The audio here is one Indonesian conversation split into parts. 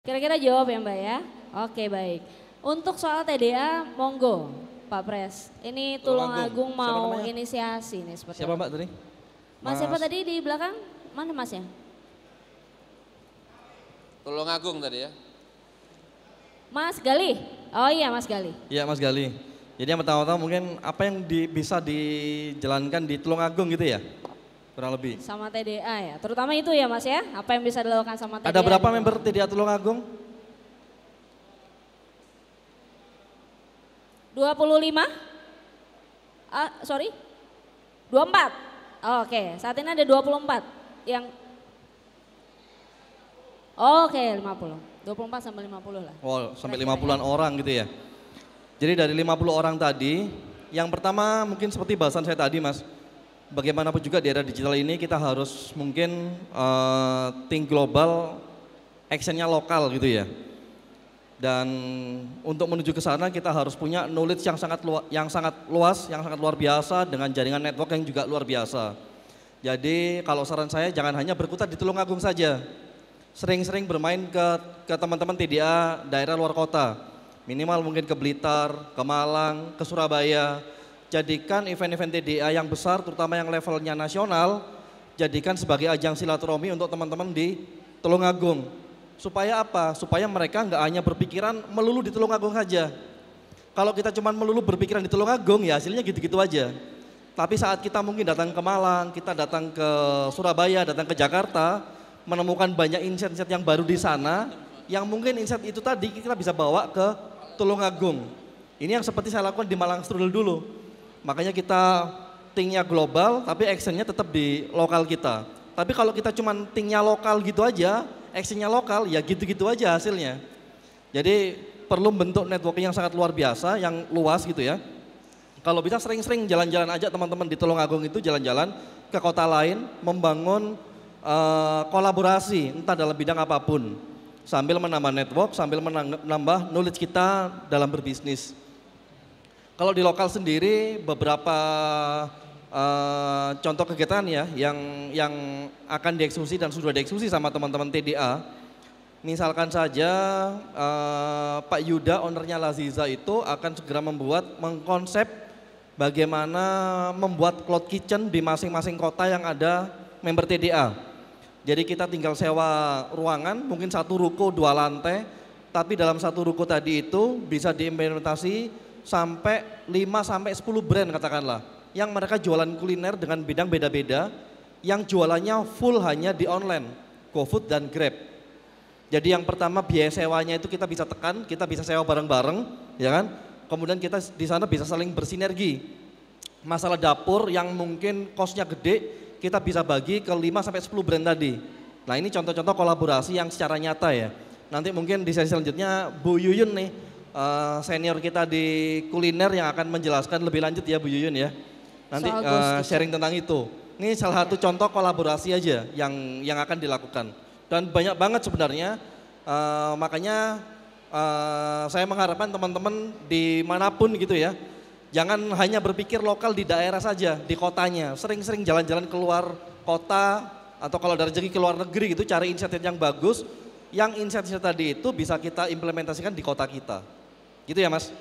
Kira-kira jawab ya Mbak ya. Oke baik. Untuk soal TDA, monggo Pak Pres. Ini Tulungagung mau inisiasi nih seperti Siapa Mbak tadi? Mas siapa tadi di belakang? Mana Masnya? Tulungagung tadi ya. Mas Gali. Oh iya Mas Gali. Iya Mas Gali. Jadi yang pertama-tama mungkin apa yang bisa dijalankan di Tulungagung gitu ya? Kurang lebih. Sama TDA ya, terutama itu ya Mas ya, apa yang bisa dilakukan sama TDA. Ada berapa gitu. member TDA Tulungagung? 25? Sorry? 24? Oke, saat ini ada 24 yang Oke, 50. 24 sampai 50 lah. Oh, sampai 50-an orang gitu ya. Jadi dari 50 orang tadi, yang pertama mungkin seperti bahasan saya tadi Mas. Bagaimanapun juga di era digital ini kita harus mungkin think global, actionnya lokal gitu ya. Dan untuk menuju ke sana kita harus punya knowledge yang sangat luas, yang sangat luar biasa dengan jaringan network yang juga luar biasa. Jadi kalau saran saya jangan hanya berkutat di Tulungagung saja. Sering-sering bermain ke teman-teman TDA daerah luar kota. Minimal mungkin ke Blitar, ke Malang, ke Surabaya. Jadikan event-event TDA yang besar terutama yang levelnya nasional, jadikan sebagai ajang silaturahmi untuk teman-teman di Tulungagung. Supaya apa? Supaya mereka nggak hanya berpikiran melulu di Tulungagung saja. Kalau kita cuma melulu berpikiran di Tulungagung ya hasilnya gitu-gitu aja. Tapi saat kita mungkin datang ke Malang, kita datang ke Surabaya, datang ke Jakarta, menemukan banyak insight-insight yang baru di sana, yang mungkin insight itu tadi kita bisa bawa ke Tulungagung. Ini yang seperti saya lakukan di Malang Strudel dulu. Makanya kita thinknya global, tapi actionnya tetap di lokal kita. Tapi kalau kita cuma thinknya lokal gitu aja, actionnya lokal, ya gitu-gitu aja hasilnya. Jadi perlu bentuk networking yang sangat luar biasa, yang luas gitu ya. Kalau bisa sering-sering jalan-jalan aja teman-teman di Tulungagung itu jalan-jalan ke kota lain, membangun kolaborasi, entah dalam bidang apapun. Sambil menambah network, sambil menambah knowledge kita dalam berbisnis. Kalau di lokal sendiri beberapa contoh kegiatan ya yang akan dieksekusi dan sudah dieksekusi sama teman-teman TDA. Misalkan saja Pak Yuda, ownernya Laziza itu akan segera mengkonsep bagaimana membuat cloud kitchen di masing-masing kota yang ada member TDA. Jadi kita tinggal sewa ruangan, mungkin satu ruko 2 lantai, tapi dalam satu ruko tadi itu bisa diimplementasi sampai 5 sampai 10 brand katakanlah, yang mereka jualan kuliner dengan bidang beda-beda, yang jualannya full hanya di online, GoFood dan Grab. Jadi yang pertama biaya sewanya itu kita bisa tekan, kita bisa sewa bareng-bareng, ya kan? Kemudian kita di sana bisa saling bersinergi. Masalah dapur yang mungkin kosnya gede, kita bisa bagi ke 5 sampai 10 brand tadi. Nah ini contoh-contoh kolaborasi yang secara nyata ya. Nanti mungkin di sesi selanjutnya Bu Yuyun nih, senior kita di kuliner yang akan menjelaskan lebih lanjut ya Bu Yuyun ya. Nanti sharing tentang itu. Ini salah satu contoh kolaborasi aja yang akan dilakukan. Dan banyak banget sebenarnya, makanya saya mengharapkan teman-teman dimanapun gitu ya, jangan hanya berpikir lokal di daerah saja, di kotanya. Sering-sering jalan-jalan keluar kota atau kalau dari rezeki keluar negeri gitu, cari insight yang bagus, yang insight tadi itu bisa kita implementasikan di kota kita. Gitu ya Mas?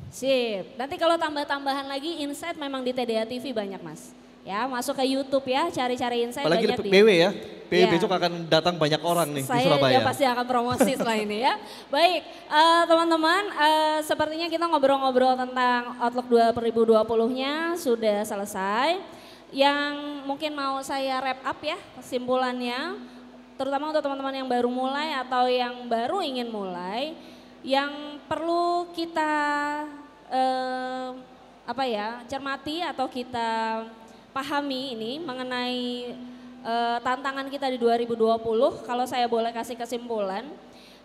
Sip, nanti kalau tambah-tambahan lagi insight memang di TDA TV banyak Mas. Ya masuk ke YouTube ya, cari-cari insight apalagi banyak di PW ya, PW ya. Besok akan datang banyak orang nih di Surabaya. Saya pasti akan promosi setelah ini ya. Baik teman-teman, sepertinya kita ngobrol-ngobrol tentang Outlook 2020-nya sudah selesai. Yang mungkin mau saya wrap up ya kesimpulannya, terutama untuk teman-teman yang baru mulai atau yang baru ingin mulai, yang perlu kita cermati atau kita pahami ini mengenai tantangan kita di 2020. Kalau saya boleh kasih kesimpulan,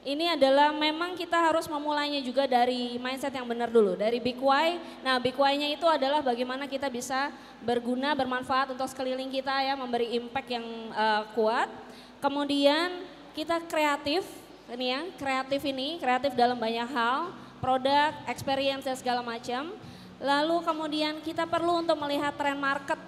ini adalah memang kita harus memulainya juga dari mindset yang benar dulu, dari big why. Nah big why-nya itu adalah bagaimana kita bisa berguna, bermanfaat untuk sekeliling kita ya, memberi impact yang kuat. Kemudian kita kreatif, ini ya, kreatif dalam banyak hal, produk, experience dan segala macam. Lalu kemudian kita perlu untuk melihat tren market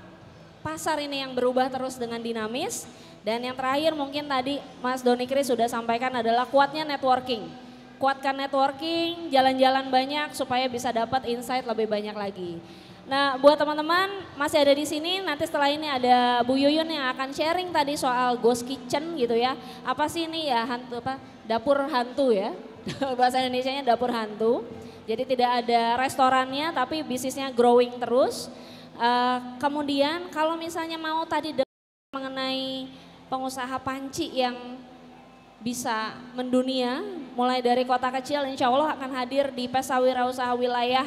pasar ini yang berubah terus dengan dinamis. Dan yang terakhir mungkin tadi Mas Doni Kris sudah sampaikan adalah kuatnya networking. Kuatkan networking, jalan-jalan banyak supaya bisa dapat insight lebih banyak lagi. Nah, buat teman-teman masih ada di sini, nanti setelah ini ada Bu Yuyun yang akan sharing tadi soal ghost kitchen gitu ya. Apa sih ini ya, hantu apa? Dapur hantu ya. Bahasa Indonesianya dapur hantu. Jadi tidak ada restorannya tapi bisnisnya growing terus. Kemudian kalau misalnya mau tadi mengenai pengusaha panci yang bisa mendunia, mulai dari kota kecil insya Allah akan hadir di Pesta Wirausaha Wilayah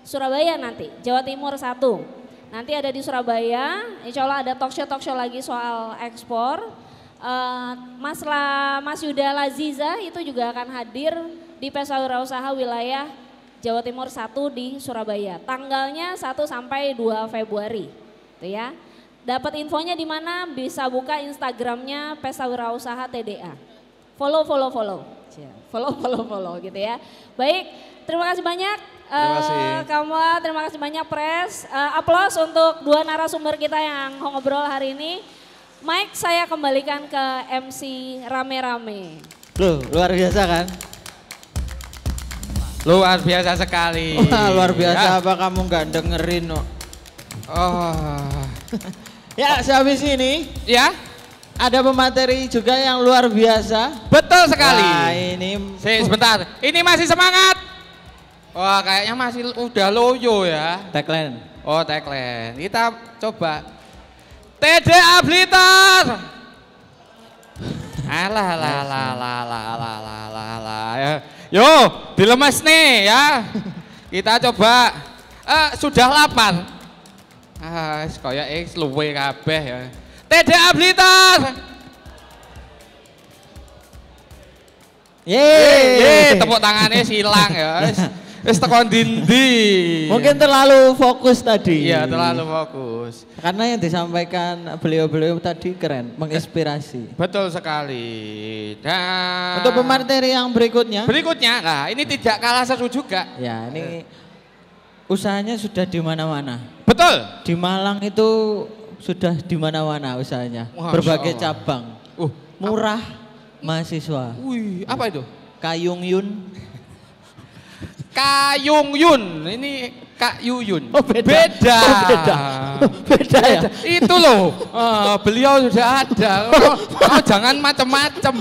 Surabaya nanti, Jawa Timur 1. Nanti ada di Surabaya, insya Allah ada talk show lagi soal ekspor. Mas Yuda Laziza itu juga akan hadir di Pesta Wirausaha Wilayah Jawa Timur 1 di Surabaya. Tanggalnya 1 sampai 2 Februari. Tuh ya. Dapat infonya di mana? Bisa buka Instagramnya Pesta Wirausaha TDA. Follow gitu ya. Baik, terima kasih banyak. Terima kasih. Terima kasih banyak Pres. Aplaus untuk dua narasumber kita yang ngobrol hari ini. Mike saya kembalikan ke MC rame-rame. Loh, luar biasa kan? Luar biasa sekali. Wah, luar biasa apa kamu nggak dengerin? Oh. Ya, sehabis ini Ya, ada pemateri juga yang luar biasa. betul sekali. Wah, ini Sebentar, ini masih semangat. Wah, kayaknya masih udah loyo ya. tagline. Oh, tagline. Kita coba. TDA Blitar. Alah. Ya. Yo, dilemes nih ya. Kita coba. Sudah lapar. Kayak luwe kabeh ya. TDA Blitar. Yeay. Tepuk tangannya silang ya. Wis tekan dindi. Mungkin terlalu fokus tadi. Iya, terlalu fokus. Karena yang disampaikan beliau-beliau tadi keren, menginspirasi. Betul sekali. Dan Untuk pemateri yang berikutnya, nah ini tidak kalah seru juga. ya ini usahanya sudah di mana-mana. Betul. Di Malang itu sudah di mana-mana usahanya. Masya Berbagai Allah. cabang. Murah, mahasiswa. Wih, apa itu? Kayung Yun. Kayung Yun. Ini Kak Yuyun. Oh, beda. Beda. Oh, beda ya? Itu loh. Beliau sudah ada. Jangan macem-macem.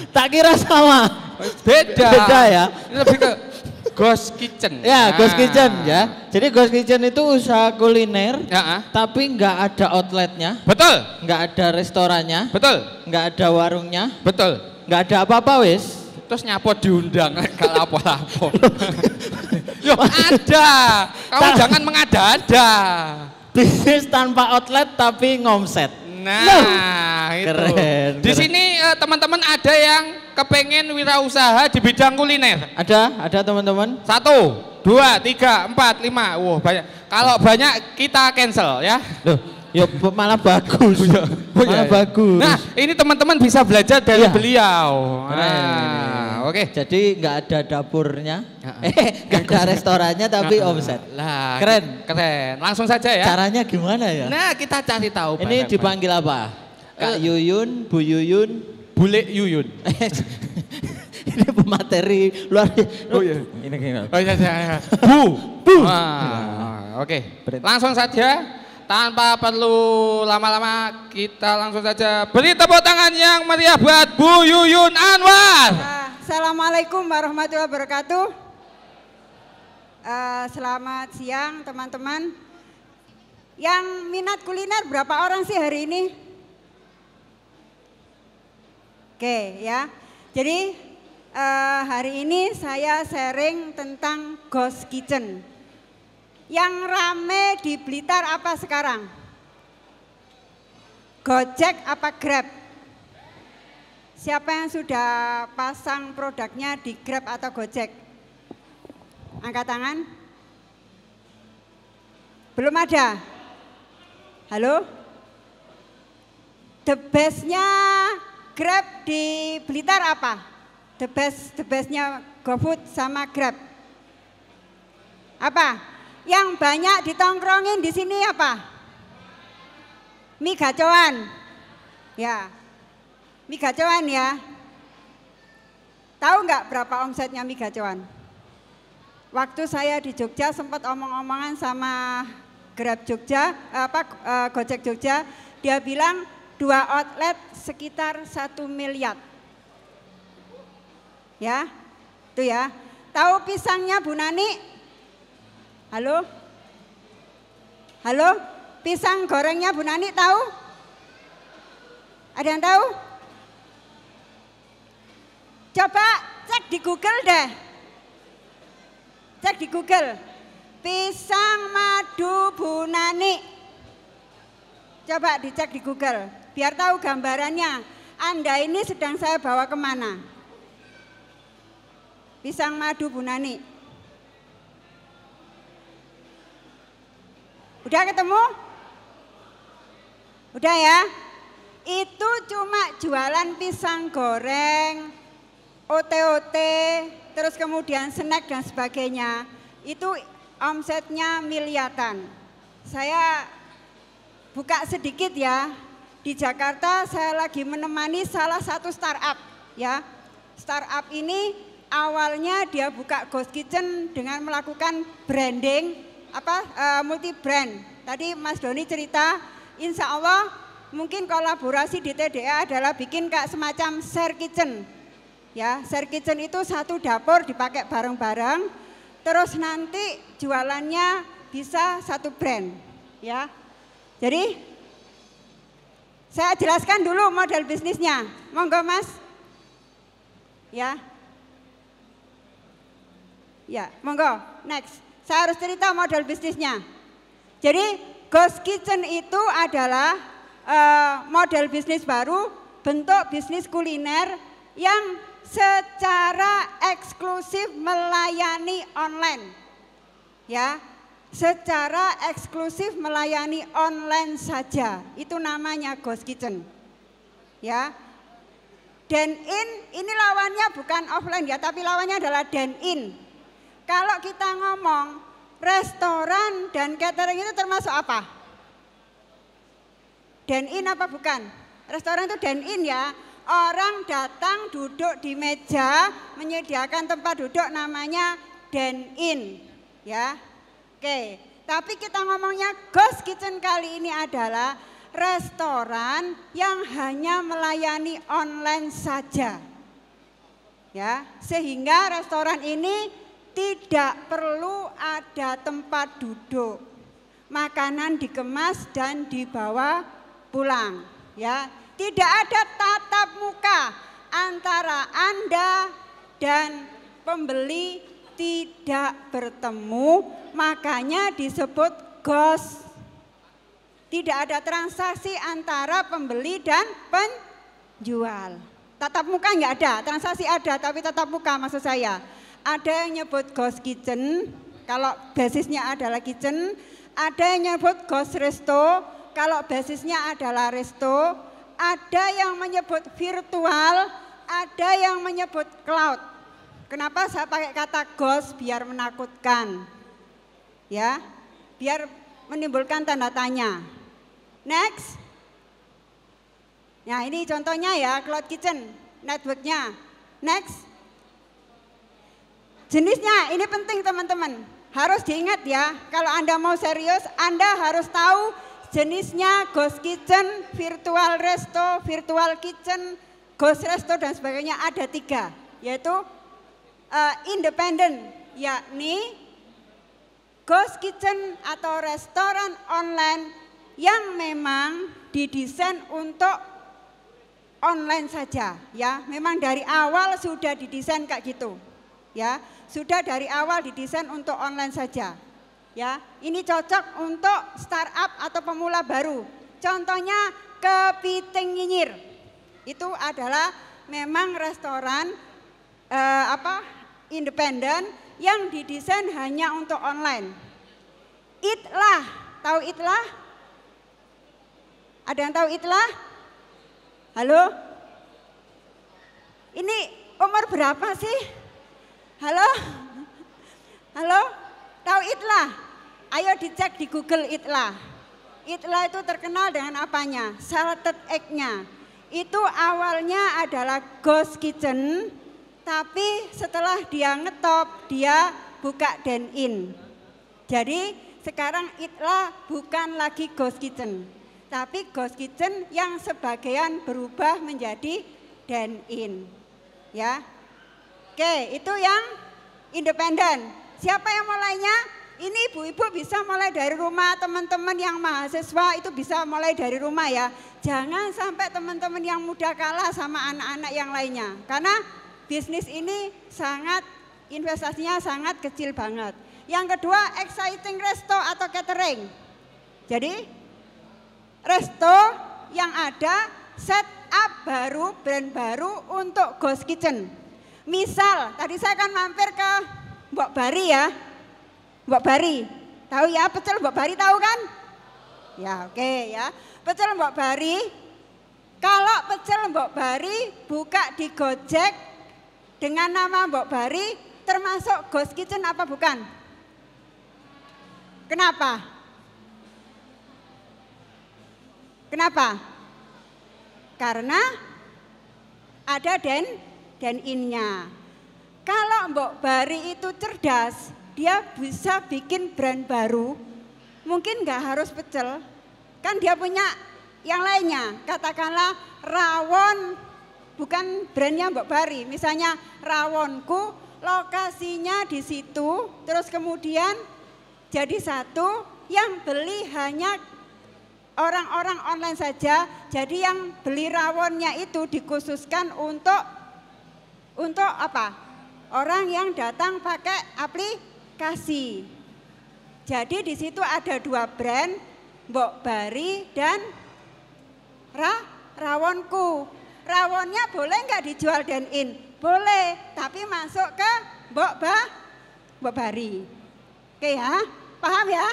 Tak kira sama. Beda. Beda ya? Ini lebih ke Ghost Kitchen. Ya, Ghost Kitchen ya. Jadi Ghost Kitchen itu usaha kuliner, Ya, tapi nggak ada outletnya, betul. nggak ada restorannya, Betul. nggak ada warungnya, Betul. nggak ada apa-apa wis. Terus nyapo diundang gak lapo-lapo. Yo ada. Kamu jangan mengada-ada. Bisnis tanpa outlet tapi ngomset. Nah, itu. Keren, Di keren. sini teman-teman ada yang kepengen wirausaha di bidang kuliner. Ada teman-teman? 1, 2, 3, 4, 5. Wah, banyak. Kalau banyak kita cancel ya. Loh, ya malah bagus. Malah bagus. Nah, ini teman-teman bisa belajar dari Iya. beliau. Keren. Nah, oke. Jadi nggak ada dapurnya, nggak ada restorannya tapi omset. Lah, Keren. keren. Langsung saja ya. Caranya gimana ya? Nah, kita cari tahu. Ini bareng-bareng. dipanggil apa? Kak Yuyun, Bu Yuyun. Bule Yuyun. Ini pemateri luar biasa. Oh iya. Ini gimana? Oh iya, iya. Bu. Oke. Langsung saja. Tanpa perlu lama-lama, kita langsung saja beri tepuk tangan yang meriah buat Bu Yuyun Anwar. Assalamualaikum warahmatullahi wabarakatuh. Selamat siang teman-teman. Yang minat kuliner berapa orang sih hari ini? Oke ya. Jadi hari ini saya sharing tentang ghost kitchen. Yang rame di Blitar apa sekarang? Gojek apa Grab? Siapa yang sudah pasang produknya di Grab atau Gojek? Angkat tangan. Belum ada? Halo? The bestnya Grab di Blitar apa? The bestnya GoFood sama Grab. Apa? Yang banyak ditongkrongin di sini apa? Mie gacoan. Ya, mie gacoan ya. Tahu nggak berapa omsetnya mie gacoan? Waktu saya di Jogja sempat omong-omongan sama Grab Jogja, Gojek Jogja, dia bilang 2 outlet sekitar 1 miliar. Ya, itu ya. Tahu pisangnya Bu Nani? Halo? Halo? Pisang gorengnya Bu Nani tahu? Ada yang tahu? Coba cek di Google deh. Cek di Google. Pisang madu Bu Nani. Coba dicek di Google. Biar tahu gambarannya. Anda ini sedang saya bawa kemana? Pisang madu Bu Nani. Udah ketemu? Udah ya? Itu cuma jualan pisang goreng, OT-OT, terus kemudian snack dan sebagainya. Itu omsetnya miliaran. Saya buka sedikit ya. Di Jakarta saya lagi menemani salah satu startup ya. Startup ini awalnya dia buka ghost kitchen dengan melakukan branding multi brand. Tadi Mas Doni cerita, insya Allah mungkin kolaborasi di TDA adalah bikin kayak semacam share kitchen. Ya, share kitchen itu satu dapur dipakai bareng-bareng, terus nanti jualannya bisa satu brand. Ya, jadi saya jelaskan dulu model bisnisnya. Monggo Mas. Ya. Ya, monggo. Next. Saya harus cerita model bisnisnya. Jadi ghost kitchen itu adalah model bisnis baru, bentuk bisnis kuliner yang secara eksklusif melayani online. Ya, secara eksklusif melayani online saja. Itu namanya ghost kitchen. Ya. Dine-in ini lawannya bukan offline ya, tapi lawannya adalah dine-in. Kalau kita ngomong restoran dan catering itu termasuk apa? Dine-in apa bukan? Restoran itu dine-in ya. Orang datang duduk di meja, menyediakan tempat duduk namanya dine-in. Ya. Oke, tapi kita ngomongnya ghost kitchen kali ini adalah restoran yang hanya melayani online saja. Ya, sehingga restoran ini tidak perlu ada tempat duduk. Makanan dikemas dan dibawa pulang, ya. Tidak ada tatap muka antara Anda dan pembeli, tidak bertemu, makanya disebut ghost. Tidak ada transaksi antara pembeli dan penjual. Tatap muka enggak ada, transaksi ada tapi tatap muka maksud saya. Ada yang nyebut ghost kitchen, kalau basisnya adalah kitchen. Ada yang nyebut ghost resto, kalau basisnya adalah resto. Ada yang menyebut virtual, ada yang menyebut cloud. Kenapa saya pakai kata ghost? Biar menakutkan. Ya, biar menimbulkan tanda tanya. Next. Nah ini contohnya ya, cloud kitchen, networknya. Next. Jenisnya ini penting teman-teman, harus diingat ya, kalau Anda mau serius Anda harus tahu jenisnya ghost kitchen, virtual resto, virtual kitchen, ghost resto dan sebagainya ada 3, yaitu independen, yakni ghost kitchen atau restoran online yang memang didesain untuk online saja ya, memang dari awal sudah didesain kayak gitu ya. Sudah dari awal didesain untuk online saja. Ya, ini cocok untuk startup atau pemula baru. Contohnya Kepiting Nyinyir. Itu adalah memang restoran independen yang didesain hanya untuk online. Itlah, tahu Itlah? Ada yang tahu Itlah? Halo? Ini umur berapa sih? Halo? Halo? Tahu Itlah? Ayo dicek di Google Itlah. Itlah itu terkenal dengan apanya? Salted egg-nya. itu awalnya adalah ghost kitchen, tapi setelah dia ngetop, dia buka dine-in. Jadi sekarang itulah bukan lagi ghost kitchen, tapi ghost kitchen yang sebagian berubah menjadi dine-in. Ya, oke, itu yang independen. Siapa yang mulainya? Ini ibu-ibu bisa mulai dari rumah, teman-teman yang mahasiswa itu bisa mulai dari rumah ya. Jangan sampai teman-teman yang muda kalah sama anak-anak yang lainnya. Karena bisnis ini sangat, investasinya sangat kecil banget. Yang kedua, exciting resto atau catering. Jadi resto yang ada set up baru, brand baru untuk ghost kitchen. Misal, tadi saya akan mampir ke Mbok Bari ya. Mbok Bari, tahu ya pecel Mbok Bari tahu kan? Ya oke ya, pecel Mbok Bari, kalau pecel Mbok Bari buka di Gojek dengan nama Mbok Bari termasuk ghost kitchen apa bukan? Kenapa? Kenapa? Karena ada dine-in-nya. Kalau Mbok Bari itu cerdas, dia bisa bikin brand baru, mungkin nggak harus pecel, kan dia punya yang lainnya, katakanlah rawon, bukan brandnya Mbok Bari, misalnya rawonku, lokasinya di situ, terus kemudian jadi satu, yang beli hanya orang-orang online saja, jadi yang beli rawonnya itu dikhususkan untuk apa? Orang yang datang pakai aplikasi. Jadi di situ ada dua brand, Mbok Bari dan rawonku. Rawonnya boleh nggak dijual dine-in? Boleh, tapi masuk ke Mbok Bari. Oke ya, paham ya?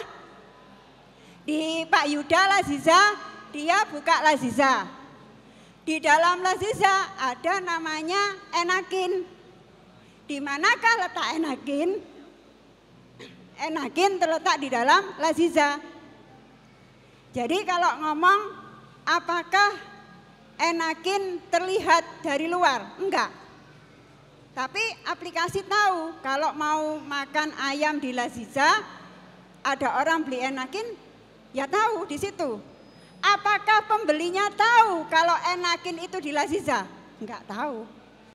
Di Pak Yuda Laziza, dia buka Laziza. Di dalam Laziza ada namanya Enakin. Di manakah letak Enakin? Enakin terletak di dalam Laziza. Jadi kalau ngomong apakah Enakin terlihat dari luar? Enggak. Tapi aplikasi tahu kalau mau makan ayam di Laziza, ada orang beli Enakin, ya tahu di situ. Apakah pembelinya tahu kalau Enakin itu di Laziza? Enggak tahu.